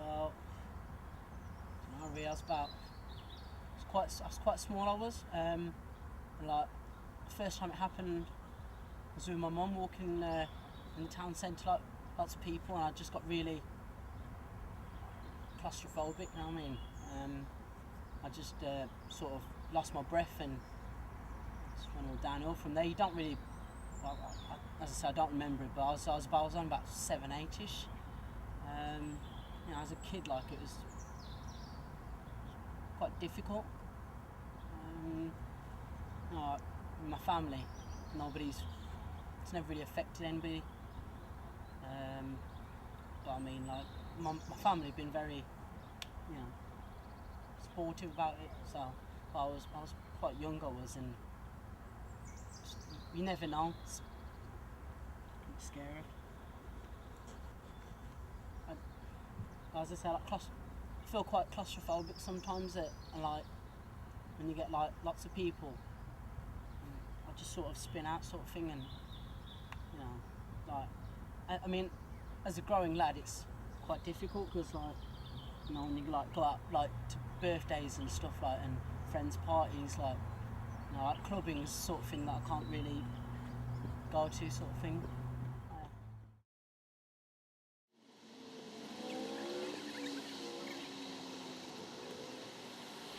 Well, I don't know, really, I was quite small. And like the first time it happened, I was with my mum walking in the town centre, like lots of people, and I just got really claustrophobic. You know what I mean? I just sort of lost my breath and just went all downhill from there. You don't really, well, as I said, I don't remember it, but I was on about 7, 8ish. As a kid, like it was quite difficult. My family, it's never really affected anybody. But I mean, like my family have been very, supportive about it. So I was quite young. And just, you never know. It's scary. As I say, I feel quite claustrophobic sometimes. And like when you get like lots of people, I just sort of spin out, sort of thing, and I mean, as a growing lad, it's quite difficult because when you like go out like to birthdays and stuff and friends' parties, like clubbing is the sort of thing that I can't really go to, sort of thing.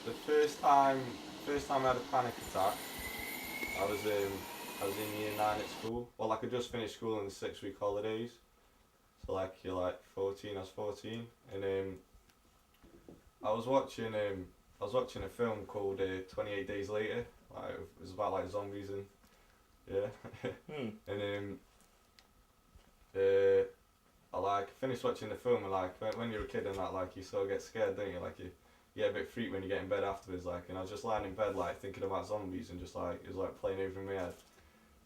The first time I had a panic attack, I was in year 9 at school. Well, like I just finished school in the 6-week holidays. So like you're like 14, I was 14, and I was watching a film called 28 Days Later. Like it was about like zombies and yeah, and I like finished watching the film and like when you're a kid and that like you sort of get scared, don't you? Like you get a bit freaked when you get in bed afterwards, like, and I was just lying in bed like thinking about zombies and just like it was like playing over in my head.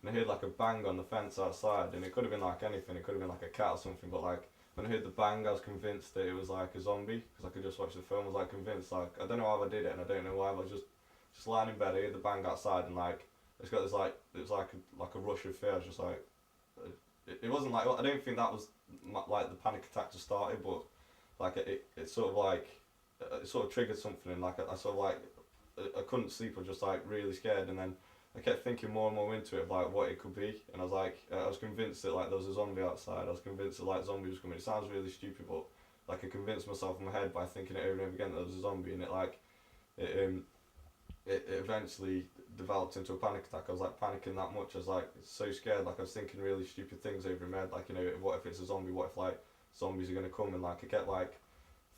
And I heard like a bang on the fence outside, and it could have been like anything. It could have been like a cat or something. But like when I heard the bang, I was convinced that it was like a zombie because I could just watch the film. I was like convinced. Like I don't know how I did it, and I don't know why. But I was just lying in bed. I heard the bang outside, and like it's got this like it was like a rush of fear. I was just like it wasn't like I don't think that was like the panic attack just started, but like it sort of like it sort of triggered something, and like I sort of like I couldn't sleep. I was just like really scared, and then I kept thinking more and more into it of like what it could be, and I was convinced that like there was a zombie outside. I was convinced that like zombie was coming. It sounds really stupid, but like I convinced myself in my head by thinking it over and over again that there was a zombie, and it it eventually developed into a panic attack. I was like panicking that much. I was like so scared. Like I was thinking really stupid things over in my head. Like what if it's a zombie? What if like zombies are gonna come? And like I kept like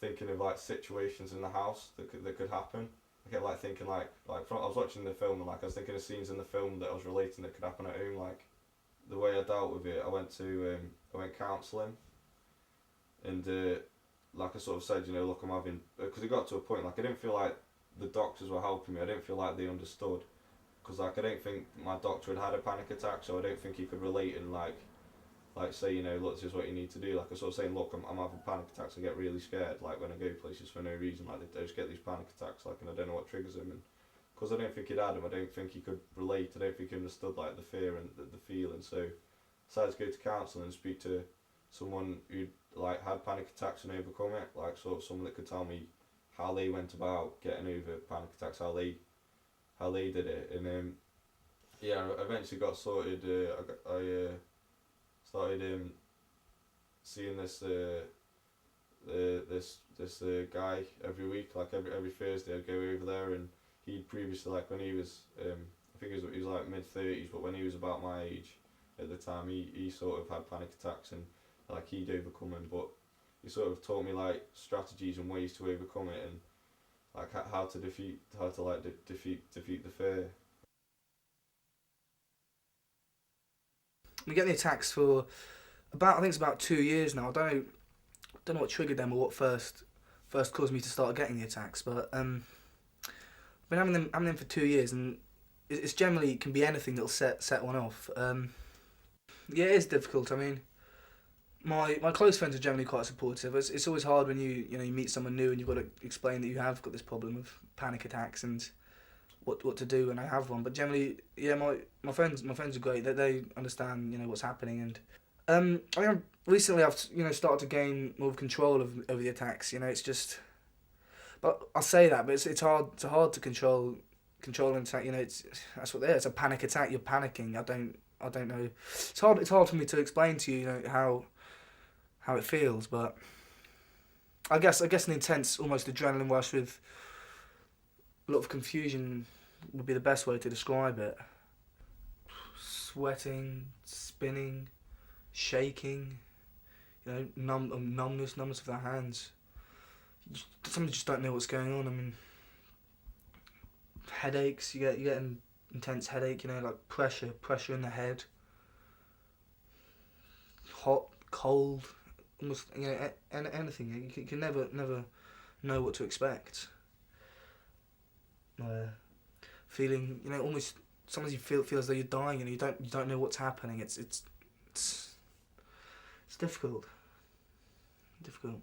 thinking of like situations in the house that could happen. I kept like thinking I was watching the film and like I was thinking of scenes in the film that I was relating that could happen at home. Like the way I dealt with it, I went counselling, and like I sort of said, look, I'm having because it got to a point like I didn't feel like the doctors were helping me. I didn't feel like they understood because like I don't think my doctor had a panic attack, so I don't think he could relate and like say, look, this is what you need to do. Like I sort of saying, look, I'm having panic attacks. I get really scared, like when I go places for no reason. Like I just get these panic attacks, like, and I don't know what triggers them. And because I don't think he'd had them, I don't think he could relate. I don't think he understood like the fear and the feeling. So I decided to go to counselling and speak to someone who like had panic attacks and overcome it, like sort of someone that could tell me how they went about getting over panic attacks, how they did it, and yeah, I eventually got sorted. I started seeing this guy every week, like every Thursday. I'd go over there, and he'd previously like when he was I think he was like mid-30s, but when he was about my age at the time, he sort of had panic attacks and like he'd overcome them, but he sort of taught me like strategies and ways to overcome it and like how to defeat the fear. We get the attacks for about I think it's about 2 years now. I don't know what triggered them or what first caused me to start getting the attacks, but I've been having them for 2 years, and it's generally it can be anything that'll set one off. Yeah, it is difficult. I mean, my close friends are generally quite supportive. It's always hard when you meet someone new and you've got to explain that you have got this problem of panic attacks and what to do when I have one. But generally, yeah, my friends are great. They understand what's happening, and I mean, recently I've started to gain more control over the attacks. It's just, but I say that, but it's hard to control an attack. That's what it is. It's a panic attack. You're panicking. I don't know. It's hard for me to explain to you, how it feels, but I guess an intense, almost adrenaline rush with a lot of confusion would be the best way to describe it. Sweating, spinning, shaking, numbness of the hands. Some just don't know what's going on. I mean, headaches. You get an intense headache. Like pressure in the head. Hot, cold, almost anything. You can never know what to expect. Feeling, almost sometimes you feel as though you're dying and you don't know what's happening. It's difficult. Difficult.